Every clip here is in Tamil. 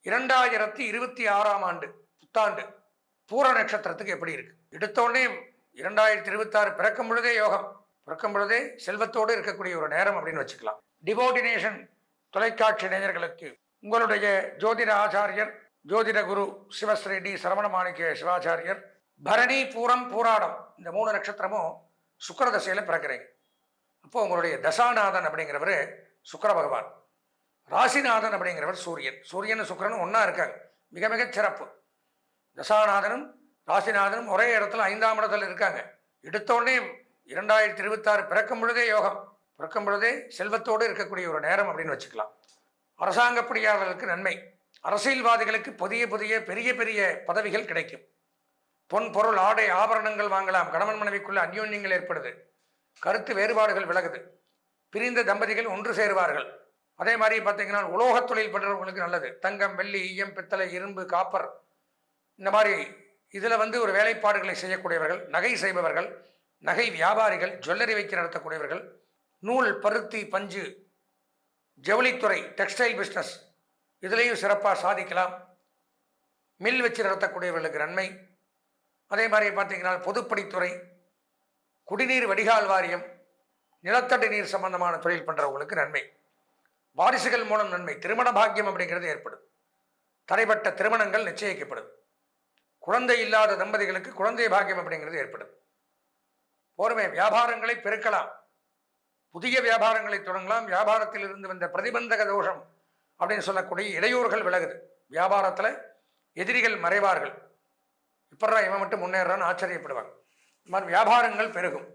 2026ஆம் ஆண்டு புத்தாண்டு பூர நட்சத்திரத்துக்கு எப்படி இருக்கு? எடுத்தோடனே 2026 பிறக்கும் பொழுதே யோகம், பிறக்கும் பொழுதே செல்வத்தோடு இருக்கக்கூடிய ஒரு நேரம் அப்படின்னு வச்சுக்கலாம். டிவோட்டினேஷன் தொலைக்காட்சி நேயர்களுக்கு உங்களுடைய ஜோதிட ஆச்சாரியர் ஜோதிட குரு சிவஸ்ரீ டி சரவண மாணிக்க சிவாச்சாரியர். பரணி பூரம் பூராடம் இந்த 3 நட்சத்திரமும் சுக்கிர தசையில பிறக்கிறீங்க. அப்போ உங்களுடைய தசாநாதன் அப்படிங்கிறவர் சுக்கிர பகவான், ராசிநாதன் அப்படிங்கிறவர் சூரியன். சூரியன் சுக்கிரனும் ஒன்னா இருக்காங்க, மிக மிக சிறப்பு. தசாநாதனும் ராசிநாதனும் ஒரே இடத்துல 5ஆம் இடத்துல இருக்காங்க. எடுத்தோடனே 2026 பிறக்கும் பொழுதே யோகம், பிறக்கும் பொழுதே செல்வத்தோடு இருக்கக்கூடிய ஒரு நேரம் அப்படின்னு வச்சுக்கலாம். அரசாங்க பணியாளர்களுக்கு நன்மை, அரசியல்வாதிகளுக்கு புதிய புதிய பெரிய பெரிய பதவிகள் கிடைக்கும். பொன் பொருள் ஆடை ஆபரணங்கள் வாங்கலாம். கணவன் மனைவிக்குள்ள அந்யோன்யங்கள் ஏற்படுது, கருத்து வேறுபாடுகள் விலகுது, பிரிந்த தம்பதிகள் ஒன்று சேருவார்கள். அதே மாதிரி பார்த்தீங்கன்னா உலோகத் தொழில் பண்ணுறவங்களுக்கு நல்லது. தங்கம், வெள்ளி, ஈயம், பித்தளை, இரும்பு, காப்பர் இந்த மாதிரி இதில் ஒரு வேலைப்பாடுகளை செய்யக்கூடியவர்கள், நகை செய்பவர்கள், நகை வியாபாரிகள், ஜுவல்லரி வைக்க நடத்தக்கூடியவர்கள், நூல், பருத்தி, பஞ்சு, ஜவுளித்துறை, டெக்ஸ்டைல் பிஸ்னஸ் இதுலேயும் சிறப்பாக சாதிக்கலாம். மில் வச்சு நடத்தக்கூடியவர்களுக்கு நன்மை. அதே மாதிரி பார்த்தீங்கன்னா பொதுப்பணித்துறை, குடிநீர் வடிகால் வாரியம், நிலத்தடி நீர் சம்பந்தமான தொழில் பண்ணுறவங்களுக்கு நன்மை. வாரிசுகள் மூலம் நன்மை. திருமண பாக்கியம் அப்படிங்கிறது ஏற்படும். தடைப்பட்ட திருமணங்கள் நிச்சயிக்கப்படும். குழந்தை இல்லாத தம்பதிகளுக்கு குழந்தை பாக்கியம் அப்படிங்கிறது ஏற்படும். போருமே வியாபாரங்களை பெருக்கலாம், புதிய வியாபாரங்களை தொடங்கலாம். வியாபாரத்தில் இருந்து வந்த பிரதிபந்தக தோஷம் அப்படின்னு சொல்லக்கூடிய இடையூறுகள் விலகுது. வியாபாரத்தில் எதிரிகள் மறைவார்கள். இப்படா இவன் மட்டும் முன்னேறான்னு ஆச்சரியப்படுவாங்க. இந்த மாதிரி வியாபாரங்கள் பெருகும்.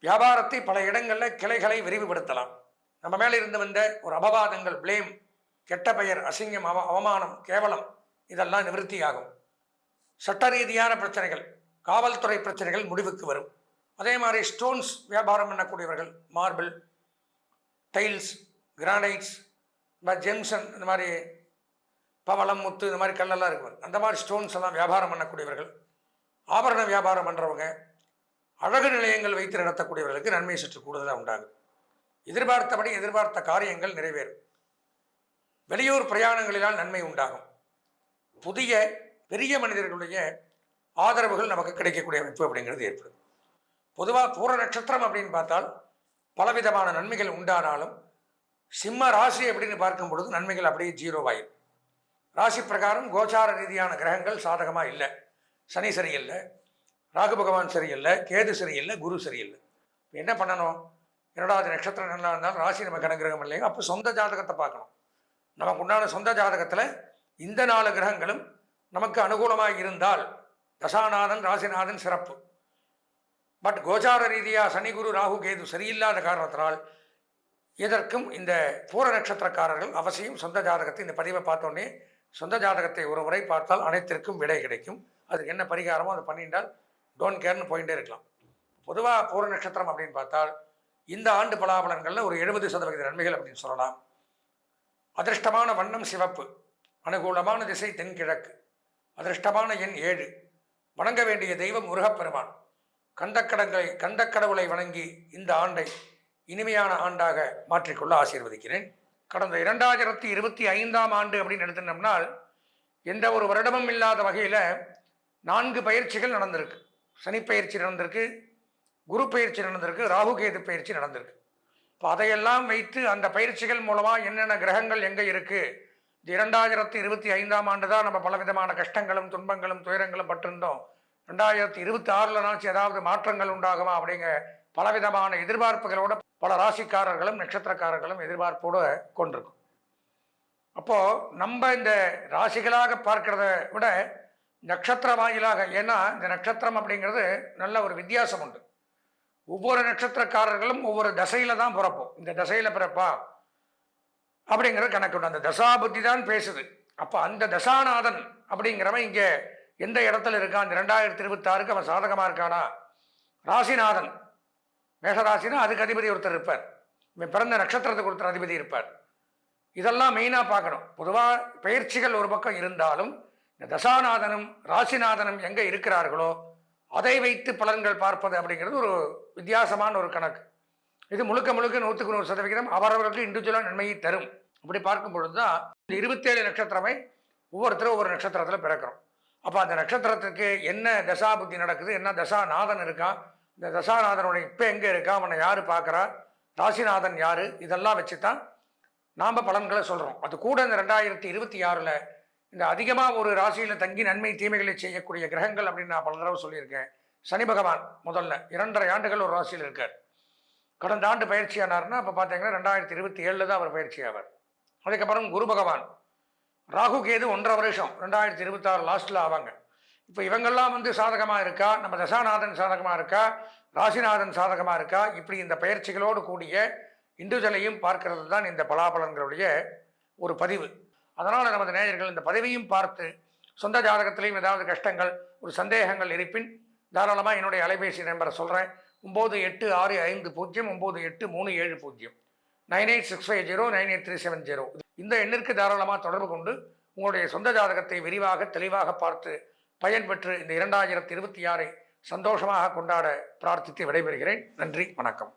வியாபாரத்தை பல இடங்களில் கிளைகளை விரிவுபடுத்தலாம். நம்ம மேலே இருந்து வந்த ஒரு அபவாதங்கள், பிளேம், கெட்ட பெயர், அசிங்கம், அவமானம், கேவலம் இதெல்லாம் நிவர்த்தியாகும். சட்ட ரீதியான பிரச்சனைகள், காவல்துறை பிரச்சனைகள் முடிவுக்கு வரும். அதே மாதிரி ஸ்டோன்ஸ் வியாபாரம் பண்ணக்கூடியவர்கள், மார்பிள், டைல்ஸ், கிரானைட்ஸ், ஜெம்சன், இந்த மாதிரி பவளம், முத்து, இந்த மாதிரி கல்லெல்லாம் இருக்குவார். அந்த மாதிரி ஸ்டோன்ஸ் எல்லாம் வியாபாரம் பண்ணக்கூடியவர்கள், ஆபரண வியாபாரம் பண்ணுறவங்க, அழகு நிலையங்கள் வைத்து நடத்தக்கூடியவர்களுக்கு நன்மை சற்று கூடுதலாக உண்டாகும். எதிர்பார்த்தபடி எதிர்பார்த்த காரியங்கள் நிறைவேறும். வெளியூர் பிரயாணங்களினால் நன்மை உண்டாகும். புதிய பெரிய மனிதர்களுடைய ஆதரவுகள் நமக்கு கிடைக்கக்கூடிய அமைப்பு அப்படிங்கிறது ஏற்படும். பொதுவாக பூர நட்சத்திரம் அப்படின்னு பார்த்தால் பலவிதமான நன்மைகள் உண்டானாலும் சிம்ம ராசி அப்படின்னு பார்க்கும் பொழுது நன்மைகள் அப்படியே ஜீரோவாயிரும். ராசி பிரகாரம் கோச்சார ரீதியான கிரகங்கள் சாதகமாக இல்லை. சனி சரியில்லை, ராகு பகவான் சரியில்லை, கேது சரியில்லை, குரு சரியில்லை. என்ன பண்ணணும்? 2வது நட்சத்திரம் நல்லா இருந்தாலும் ராசி நமக்கு அனுகிரகம் இல்லைங்க. அப்போ சொந்த ஜாதகத்தை பார்க்கணும். நமக்கு உண்டான சொந்த ஜாதகத்தில் இந்த 4 கிரகங்களும் நமக்கு அனுகூலமாக இருந்தால் தசாநாதன் ராசிநாதன் சிறப்பு. பட் கோச்சார ரீதியாக சனி, குரு, ராகு, கேது சரியில்லாத காரணத்தினால் இதற்கும் இந்த பூர நட்சத்திரக்காரர்கள் அவசியம் சொந்த ஜாதகத்தை, இந்த பதிவை பார்த்தோன்னே சொந்த ஜாதகத்தை ஒரு முறை பார்த்தால் அனைத்திற்கும் விடை கிடைக்கும். அதுக்கு என்ன பரிகாரமோ அதை பண்ணிட்டால் டோன்ட் கேர்னு போயிட்டே இருக்கலாம். பொதுவாக பூர நட்சத்திரம் அப்படின்னு பார்த்தால் இந்த ஆண்டு பலாபலன்களில் ஒரு 70% நன்மைகள் அப்படின்னு சொல்லலாம். அதிர்ஷ்டமான வண்ணம் சிவப்பு, அனுகூலமான திசை தென்கிழக்கு, அதிர்ஷ்டமான எண் 7, வணங்க வேண்டிய தெய்வம் முருகப்பெருமான். கந்தக்கடவுளை வணங்கி இந்த ஆண்டை இனிமையான ஆண்டாக மாற்றிக்கொள்ள ஆசீர்வதிக்கிறேன். கடந்த 2025ஆம் ஆண்டு அப்படின்னு எடுத்துட்டோம்னால் எந்த ஒரு வருடமும் இல்லாத வகையில் 4 பயிற்சிகள் நடந்திருக்கு. சனி பயிற்சி நடந்திருக்கு, குரு பயிற்சி நடந்திருக்கு, ராகு கேது பயிற்சி நடந்திருக்கு. இப்போ அதையெல்லாம் வைத்து அந்த பயிற்சிகள் மூலமாக என்னென்ன கிரகங்கள் எங்கே இருக்குது, 2025ஆம் ஆண்டு தான் நம்ம பலவிதமான கஷ்டங்களும் துன்பங்களும் துயரங்களும் பட்டிருந்தோம். 2026 ஏதாவது மாற்றங்கள் உண்டாகுமா அப்படிங்கிற பலவிதமான எதிர்பார்ப்புகளோட பல ராசிக்காரர்களும் நட்சத்திரக்காரர்களும் எதிர்பார்ப்போடு கொண்டிருக்கும். அப்போது நம்ம இந்த ராசிகளாக பார்க்கிறத விட நட்சத்திர வாயிலாக, ஏன்னா இந்த நட்சத்திரம் அப்படிங்கிறது நல்ல ஒரு வித்தியாசம் உண்டு. ஒவ்வொரு நட்சத்திரக்காரர்களும் ஒவ்வொரு தசையில் தான் பிறப்போம். இந்த தசையில் பிறப்பா அப்படிங்கிற கணக்கு உண்டு. அந்த தசா புத்தி தான் பேசுது. அப்போ அந்த தசாநாதன் அப்படிங்கிறவன் இங்கே எந்த இடத்துல இருக்கான்? இந்த 2026க்கு அவன் சாதகமாக இருக்கானா? ராசிநாதன் மேஷராசினா அதுக்கு அதிபதி ஒருத்தர் இருப்பார், இவன் பிறந்த நட்சத்திரத்துக்கு ஒருத்தர் அதிபதி இருப்பார். இதெல்லாம் மெயினாக பார்க்கணும். பொதுவாக பயிற்சிகள் ஒரு பக்கம் இருந்தாலும் இந்த தசாநாதனும் ராசிநாதனும் எங்கே இருக்கிறார்களோ அதை வைத்து பலன்கள் பார்ப்பது அப்படிங்கிறது ஒரு வித்தியாசமான ஒரு கணக்கு. இது முழுக்க 100% அவரவர்களுக்கு இண்டிவிஜுவலாக நன்மையை தரும். அப்படி பார்க்கும் பொழுது தான் இந்த 27 நட்சத்திரமே ஒவ்வொருத்தரும் ஒவ்வொரு நட்சத்திரத்தில் பிறக்கிறோம். அப்போ அந்த நட்சத்திரத்துக்கு என்ன தசாபுத்தி நடக்குது, என்ன தசாநாதன் இருக்கான், இந்த தசாநாதனுடைய இப்போ எங்கே இருக்கா, அவனை யார் பார்க்குறா, ராசிநாதன் யார், இதெல்லாம் வச்சு தான் நாம் பலன்களை சொல்கிறோம். அது கூட இந்த 2026 இந்த அதிகமாக ஒரு ராசியில் தங்கி நன்மை தீமைகளை செய்யக்கூடிய கிரகங்கள் அப்படின்னு நான் பல தடவை சொல்லியிருக்கேன். சனி பகவான் முதல்ல 2.5 ஆண்டுகள் ஒரு ராசியில் இருக்கார். கடந்த ஆண்டு பயிற்சியானார்னா அப்போ பார்த்தீங்கன்னா 2027 தான் அவர் பயிற்சி ஆவார். அதுக்கப்புறம் குரு பகவான், ராகு கேது 1.5 வருஷம் 2026 லாஸ்ட்டில் ஆவாங்க. இப்போ இவங்கெல்லாம் சாதகமாக இருக்கா, நம்ம தசாநாதன் சாதகமாக இருக்கா, ராசிநாதன் சாதகமாக இருக்கா, இப்படி இந்த பயிற்சிகளோடு கூடிய இண்டிவிஜுவலையும் பார்க்கறது தான் இந்த பலாபலன்களுடைய ஒரு பதிவு. அதனால் நமது நேயர்கள் இந்த பதிவையும் பார்த்து சொந்த ஜாதகத்திலையும் ஏதாவது கஷ்டங்கள் ஒரு சந்தேகங்கள் இருப்பின் தாராளமாக என்னுடைய அலைபேசி நம்பரை சொல்கிறேன். 9865098370 9865098370 இந்த எண்ணிற்கு தாராளமாக தொடர்பு கொண்டு உங்களுடைய சொந்த ஜாதகத்தை விரிவாக தெளிவாக பார்த்து பயன்பெற்று இந்த 2026 சந்தோஷமாக கொண்டாட பிரார்த்தித்து விடைபெறுகிறேன். நன்றி, வணக்கம்.